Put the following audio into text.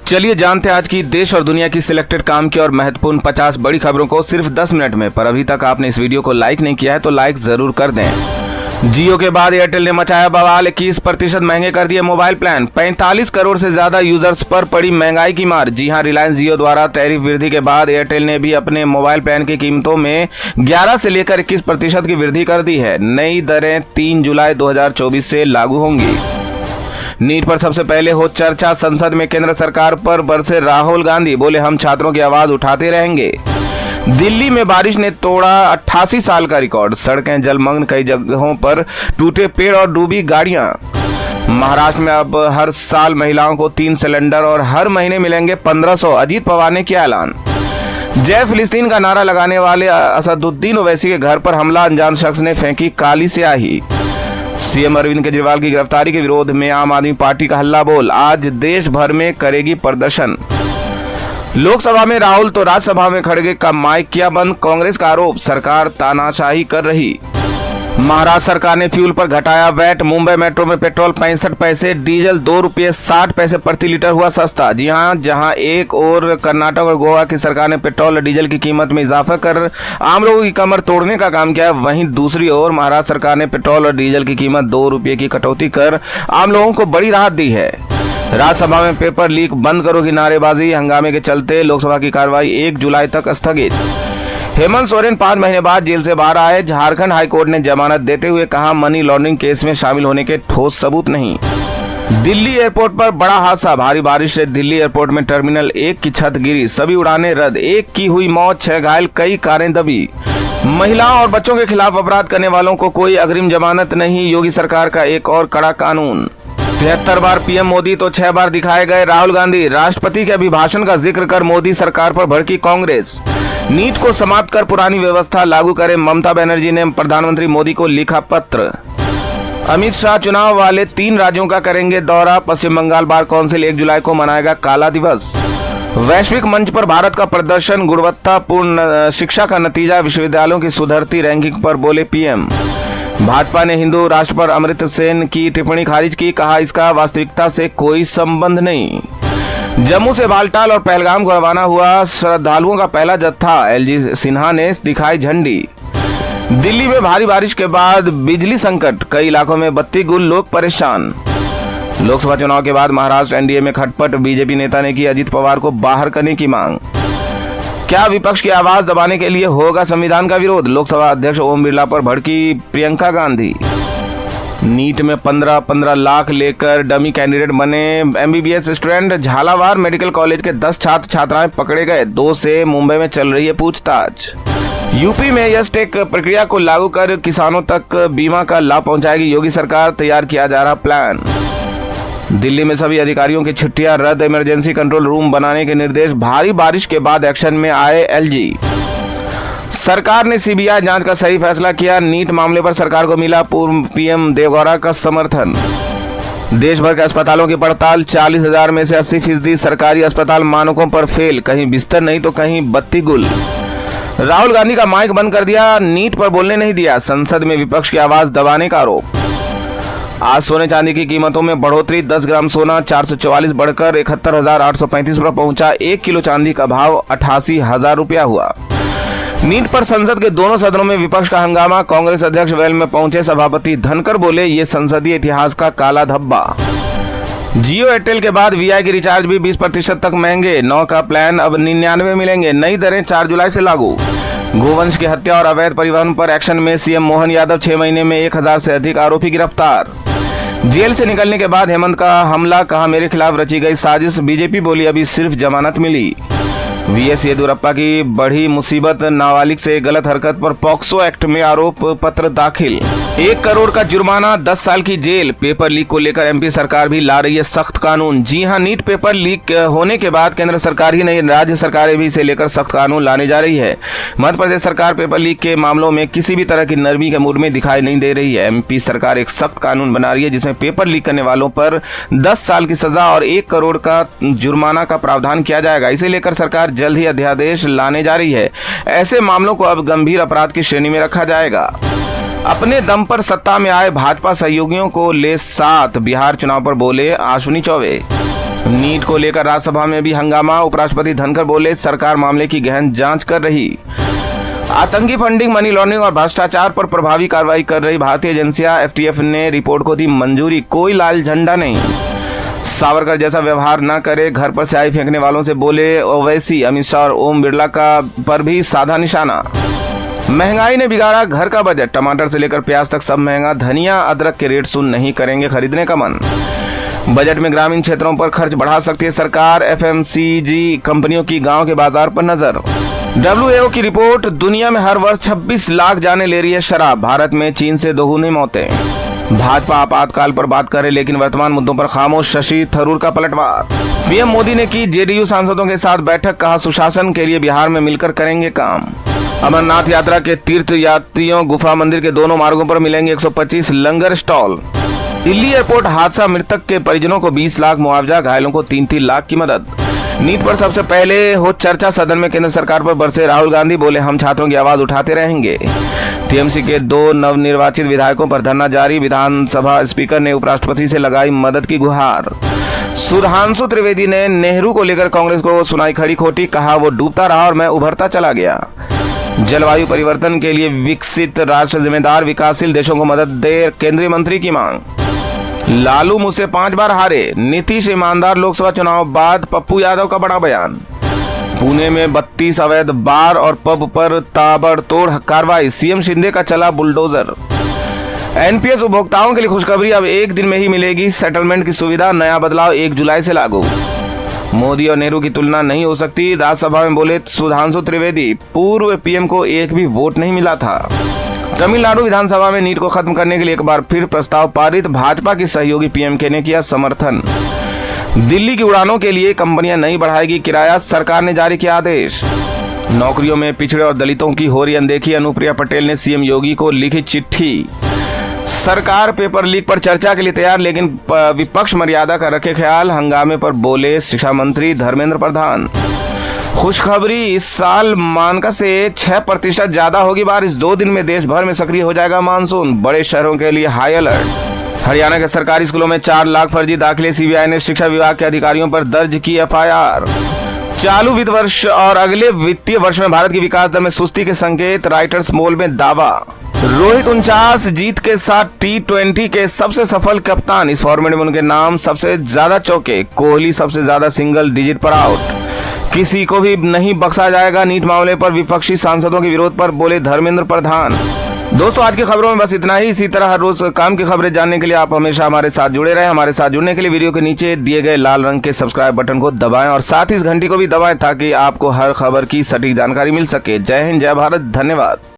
चलिए जानते हैं आज की देश और दुनिया की सिलेक्टेड काम की और महत्वपूर्ण 50 बड़ी खबरों को सिर्फ 10 मिनट में। पर अभी तक आपने इस वीडियो को लाइक नहीं किया है तो लाइक जरूर कर दें। जियो के बाद एयरटेल ने मचाया बवाल, 21% महंगे कर दिए मोबाइल प्लान। 45 करोड़ से ज्यादा यूजर्स पर पड़ी महंगाई की मार। जी हां, रिलायंस जियो द्वारा टैरिफ वृद्धि के बाद एयरटेल ने भी अपने मोबाइल प्लान की कीमतों में 11 से लेकर 21% की वृद्धि कर दी है। नई दरें 3 जुलाई 2024 से लागू होंगी। नीट पर सबसे पहले हो चर्चा, संसद में केंद्र सरकार पर बरसे राहुल गांधी, बोले हम छात्रों की आवाज उठाते रहेंगे। दिल्ली में बारिश ने तोड़ा 88 साल का रिकॉर्ड, सड़कें जलमग्न, कई जगहों पर टूटे पेड़ और डूबी गाड़ियां। महाराष्ट्र में अब हर साल महिलाओं को 3 सिलेंडर और हर महीने मिलेंगे 1500, अजीत पवार ने किया ऐलान। जय फिलिस्तीन का नारा लगाने वाले असदुद्दीन ओवैसी के घर पर हमला, अनजान शख्स ने फेंकी काली स्याही। सीएम अरविंद केजरीवाल की गिरफ्तारी के विरोध में आम आदमी पार्टी का हल्ला बोल, आज देश भर में करेगी प्रदर्शन। लोकसभा में राहुल तो राज्यसभा में खड़गे का माइक किया बंद, कांग्रेस का आरोप, सरकार तानाशाही कर रही। महाराष्ट्र सरकार ने फ्यूल पर घटाया वैट, मुंबई मेट्रो में पेट्रोल 65 पैसे, डीजल 2 रुपये 60 पैसे प्रति लीटर हुआ सस्ता। जी हां, जहां एक और कर्नाटक और गोवा की सरकार ने पेट्रोल और डीजल की कीमत में इजाफा कर आम लोगों की कमर तोड़ने का काम किया, वहीं दूसरी ओर महाराष्ट्र सरकार ने पेट्रोल और डीजल की कीमत 2 रुपये की कटौती कर आम लोगों को बड़ी राहत दी है। राज्यसभा में पेपर लीक बंद करो की नारेबाजी, हंगामे के चलते लोकसभा की कार्रवाई 1 जुलाई तक स्थगित। हेमंत सोरेन 5 महीने बाद जेल से बाहर आए, झारखंड हाईकोर्ट ने जमानत देते हुए कहा मनी लॉन्ड्रिंग केस में शामिल होने के ठोस सबूत नहीं। दिल्ली एयरपोर्ट पर बड़ा हादसा, भारी बारिश से दिल्ली एयरपोर्ट में टर्मिनल 1 की छत गिरी, सभी उड़ानें रद्द, 1 की हुई मौत, 6 घायल, कई कारें दबी। महिलाओं और बच्चों के खिलाफ अपराध करने वालों को कोई अग्रिम जमानत नहीं, योगी सरकार का एक और कड़ा कानून। 73 बार पीएम मोदी तो 6 बार दिखाए गए राहुल गांधी, राष्ट्रपति के अभिभाषण का जिक्र कर मोदी सरकार पर भड़की कांग्रेस। नीट को समाप्त कर पुरानी व्यवस्था लागू करे, ममता बनर्जी ने प्रधानमंत्री मोदी को लिखा पत्र। अमित शाह चुनाव वाले 3 राज्यों का करेंगे दौरा, पश्चिम बंगाल बार काउंसिल 1 जुलाई को मनाएगा काला दिवस। वैश्विक मंच पर भारत का प्रदर्शन, गुणवत्तापूर्ण शिक्षा का नतीजा, विश्वविद्यालयों की सुधरती रैंकिंग पर बोले पीएम। भाजपा ने हिंदू राष्ट्र पर अमृत सेन की टिप्पणी खारिज की, कहा इसका वास्तविकता से कोई संबंध नहीं। जम्मू से बालटाल और पहलगाम को रवाना हुआ श्रद्धालुओं का पहला जत्था, एलजी सिन्हा ने दिखाई झंडी। दिल्ली में भारी बारिश के बाद बिजली संकट, कई इलाकों में बत्ती गुल, लोग परेशान। लोकसभा चुनाव के बाद महाराष्ट्र एनडीए में खटपट, बीजेपी नेता ने की अजीत पवार को बाहर करने की मांग। क्या विपक्ष की आवाज दबाने के लिए होगा संविधान का विरोध, लोकसभा अध्यक्ष ओम बिरला पर भड़की प्रियंका गांधी। नीट में 15 लाख लेकर डमी कैंडिडेट बने MBBS student, Jhalawar medical college के 10 छात्र छात्राएं पकड़े गए, 2 से मुंबई में चल रही है पूछताछ। यूपी में यस-टेक प्रक्रिया को लागू कर किसानों तक बीमा का लाभ पहुंचाएगी योगी सरकार, तैयार किया जा रहा प्लान। दिल्ली में सभी अधिकारियों की छुट्टियां रद्द, इमरजेंसी कंट्रोल रूम बनाने के निर्देश, भारी बारिश के बाद एक्शन में आए एलजी। सरकार ने सीबीआई जांच का सही फैसला किया, नीट मामले पर सरकार को मिला पूर्व पीएम देवगौड़ा का समर्थन। देश भर के अस्पतालों की पड़ताल, 40,000 में से 80% सरकारी अस्पताल मानकों पर फेल, कहीं बिस्तर नहीं तो कहीं बत्ती गुल। राहुल गांधी का माइक बंद कर दिया, नीट पर बोलने नहीं दिया, संसद में विपक्ष की आवाज दबाने का आरोप। आज सोने चांदी की कीमतों में बढ़ोतरी, 10 ग्राम सोना 444 बढ़कर 71,835 पर पहुंचा, 1 किलो चांदी का भाव 88,000 रुपया हुआ। नीट पर संसद के दोनों सदनों में विपक्ष का हंगामा, कांग्रेस अध्यक्ष वेल में पहुंचे सभापति धनखड़, बोले ये संसदीय इतिहास का काला धब्बा। जियो एयरटेल के बाद वीआई की रिचार्ज भी 20% तक महंगे, 9 का प्लान अब 99 मिलेंगे, नई दरें 4 जुलाई से लागू। गोवंश की हत्या और अवैध परिवहन पर एक्शन में सीएम मोहन यादव, 6 महीने में 1000 से अधिक आरोपी गिरफ्तार। जेल से निकलने के बाद हेमंत का हमला, कहा मेरे खिलाफ रची गई साजिश, बीजेपी बोली अभी सिर्फ जमानत मिली। वीएस येदियुरप्पा की बढ़ी मुसीबत, नाबालिग से गलत हरकत पर पॉक्सो एक्ट में आरोप पत्र दाखिल। 1 करोड़ का जुर्माना, 10 साल की जेल। पेपर लीक को लेकर एमपी सरकार भी ला रही है सख्त कानून। जी हां, नीट पेपर लीक होने के बाद केंद्र सरकार ही नहीं, राज्य सरकारें भी इसे लेकर सख्त कानून लाने जा रही है। मध्य प्रदेश सरकार पेपर लीक के मामलों में किसी भी तरह की नरमी के मूड में दिखाई नहीं दे रही है। एमपी सरकार एक सख्त कानून बना रही है जिसमें पेपर लीक करने वालों पर 10 साल की सजा और 1 करोड़ का जुर्माना का प्रावधान किया जाएगा। इसे लेकर सरकार जल्द ही अध्यादेश लाने जा रही है। ऐसे मामलों को अब गंभीर अपराध की श्रेणी में रखा जाएगा। अपने दम पर सत्ता में आए भाजपा सहयोगियों को ले साथ, बिहार चुनाव पर बोले अश्विनी चौबे। नीट को लेकर राज्यसभा में भी हंगामा। उपराष्ट्रपति धनखड़ बोले, सरकार मामले की गहन जांच कर रही। आतंकी फंडिंग, मनी लॉन्ड्रिंग और भ्रष्टाचार पर प्रभावी कार्रवाई कर रही भारतीय एजेंसियां एफटीएफ ने रिपोर्ट को दी मंजूरी। कोई लाल झंडा नहीं। सावरकर जैसा व्यवहार न करे, घर पर स्याही फेंकने वालों से बोले ओवैसी। अमित शाह और ओम बिरला का पर भी साधा निशाना। महंगाई ने बिगाड़ा घर का बजट। टमाटर से लेकर प्याज तक सब महंगा। धनिया अदरक के रेट सुन नहीं करेंगे खरीदने का मन। बजट में ग्रामीण क्षेत्रों पर खर्च बढ़ा सकती है सरकार। एफएमसीजी कंपनियों की गांव के बाजार पर नजर। WHO की रिपोर्ट, दुनिया में हर वर्ष 26 लाख जाने ले रही है शराब। भारत में चीन से दोगुनी मौतें। भाजपा आपातकाल पर बात करे लेकिन वर्तमान मुद्दों पर खामोश। शशि थरूर का पलटवार। पीएम मोदी ने की जेडीयू सांसदों के साथ बैठक। कहा, सुशासन के लिए बिहार में मिलकर करेंगे काम। अमरनाथ यात्रा के तीर्थ यात्रियों गुफा मंदिर के दोनों मार्गों पर मिलेंगे 125 लंगर स्टॉल। दिल्ली एयरपोर्ट हादसा, मृतक के परिजनों को 20 लाख मुआवजा, घायलों को 3-3 लाख की मदद। नीट पर सबसे पहले हो चर्चा। सदन में केंद्र सरकार पर बरसे राहुल गांधी। बोले, हम छात्रों की आवाज उठाते रहेंगे। टीएमसी के 2 नवनिर्वाचित विधायकों पर धरना जारी। विधानसभा स्पीकर ने उपराष्ट्रपति से लगाई मदद की गुहार। सुधांशु त्रिवेदी ने नेहरू को लेकर कांग्रेस को सुनाई खड़ी खोटी। कहा, वो डूबता रहा और मैं उभरता चला गया। जलवायु परिवर्तन के लिए विकसित राष्ट्र जिम्मेदार, विकासशील देशों को मदद दे, केंद्रीय मंत्री की मांग। लालू मुझसे 5 बार हारे। नीतीश ईमानदार। लोकसभा चुनाव बाद पप्पू यादव का बड़ा बयान। पुणे में 32 अवैध बार और पब पर ताबड़तोड़ कार्रवाई। सीएम शिंदे का चला बुलडोजर। एनपीएस उपभोक्ताओं के लिए खुशखबरी, अब 1 दिन में ही मिलेगी सेटलमेंट की सुविधा। नया बदलाव 1 जुलाई से लागू। मोदी और नेहरू की तुलना नहीं हो सकती, राज्यसभा में बोले सुधांशु त्रिवेदी। पूर्व पीएम को एक भी वोट नहीं मिला था। तमिलनाडु विधानसभा में नीट को खत्म करने के लिए एक बार फिर प्रस्ताव पारित। भाजपा की सहयोगी पीएमके ने किया समर्थन। दिल्ली की उड़ानों के लिए कंपनियां नहीं बढ़ाएगी किराया, सरकार ने जारी किया आदेश। नौकरियों में पिछड़े और दलितों की हो रही अनदेखी। अनुप्रिया पटेल ने सीएम योगी को लिखी चिट्ठी। सरकार पेपर लीक पर चर्चा के लिए तैयार, लेकिन विपक्ष मर्यादा का रखे ख्याल। हंगामे पर बोले शिक्षा मंत्री धर्मेंद्र प्रधान। खुशखबरी, इस साल मानका से 6% ज्यादा होगी बारिश। 2 दिन में देश भर में सक्रिय हो जाएगा मानसून। बड़े शहरों के लिए हाई अलर्ट। हरियाणा के सरकारी स्कूलों में 4 लाख फर्जी दाखिले। सीबीआई ने शिक्षा विभाग के अधिकारियों पर दर्ज की एफआईआर। चालू वित्त वर्ष और अगले वित्तीय वर्ष में भारत की विकास दर में सुस्ती के संकेत। राइटर्स मोल में दावा। रोहित 49 जीत के साथ T20 के सबसे सफल कप्तान। इस फॉर्मेट में उनके नाम सबसे ज्यादा चौके। कोहली सबसे ज्यादा सिंगल डिजिट पर आउट। किसी को भी नहीं बख्शा जाएगा। नीट मामले पर विपक्षी सांसदों के विरोध पर बोले धर्मेंद्र प्रधान। दोस्तों, आज की खबरों में बस इतना ही। इसी तरह हर रोज काम की खबरें जानने के लिए आप हमेशा हमारे साथ जुड़े रहें। हमारे साथ जुड़ने के लिए वीडियो के नीचे दिए गए लाल रंग के सब्सक्राइब बटन को दबाएं और साथ ही इस घंटी को भी दबाएं ताकि आपको हर खबर की सटीक जानकारी मिल सके। जय हिंद, जय भारत, धन्यवाद।